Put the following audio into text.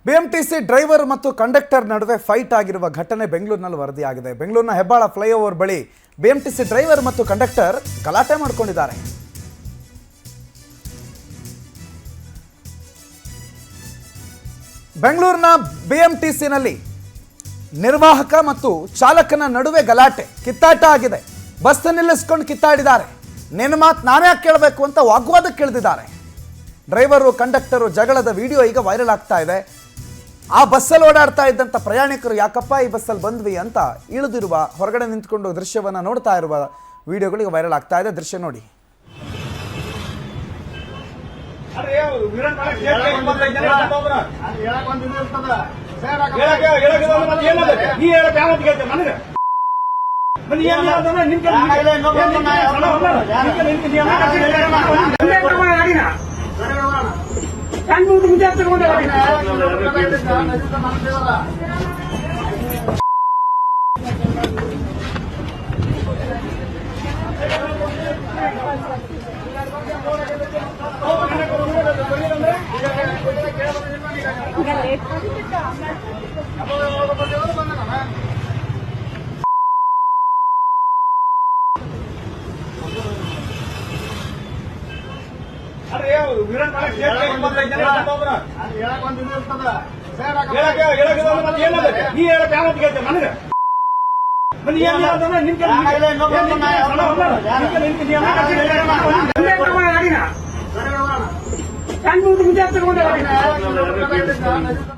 BMTC driver ಮತ್ತು conductor ನಡುವೆ fight ಆಗಿರುವ ಘಟನೆ ಬೆಂಗಳೂರಿನಲ್ಲಿ ವರದಿಯಾಗಿದೆ. ಬೆಂಗಳೂರಿನ ಹೆಬ್ಬಾಳ ಫ್ಲೈಓವರ್ ಬಳಿ ಬಿಎಂಟಿಸಿ ಡ್ರೈವರ್ ಮತ್ತು ಕಂಡಕ್ಟರ್ ಗಲಾಟೆ ಮಾಡಿಕೊಂಡಿದ್ದಾರೆ. ಬೆಂಗಳೂರಿನ ಬಿಎಂಟಿಸಿನಲ್ಲಿ ನಿರ್ವಾಹಕ ಮತ್ತು ಚಾಲಕನ ನಡುವೆ ಗಲಾಟೆ ಕಿತ್ತಾಟ ಆಗಿದೆ. ಬಸ್ ನಿಲ್ಲಿಸಿಕೊಂಡು ಕಿತ್ತಾಡಿದ್ದಾರೆ. ನಿನ್ನ ಮಾತು ನಾನೇ ಕೇಳಬೇಕು ಅಂತ ವಾಗ್ವಾದಕ್ಕೆ ಇಳಿದಿದ್ದಾರೆ. ಡ್ರೈವರು ಕಂಡಕ್ಟರು ಜಗಳದ ವಿಡಿಯೋ ಈಗ ವೈರಲ್ ಆಗ್ತಾ ಇದೆ. ಆ ಬಸ್ಸಲ್ಲಿ ಓಡಾಡ್ತಾ ಇದ್ದಂಥ ಪ್ರಯಾಣಿಕರು ಯಾಕಪ್ಪ ಈ ಬಸ್ಸಲ್ಲಿ ಬಂದ್ವಿ ಅಂತ ಇಳಿದಿರುವ ಹೊರಗಡೆ ನಿಂತ್ಕೊಂಡು ದೃಶ್ಯವನ್ನು ನೋಡ್ತಾ ಇರುವ ವಿಡಿಯೋಗಳಿಗೆ ವೈರಲ್ ಆಗ್ತಾ ಇದೆ. ದೃಶ್ಯ ನೋಡಿ. ಮುಂದೆ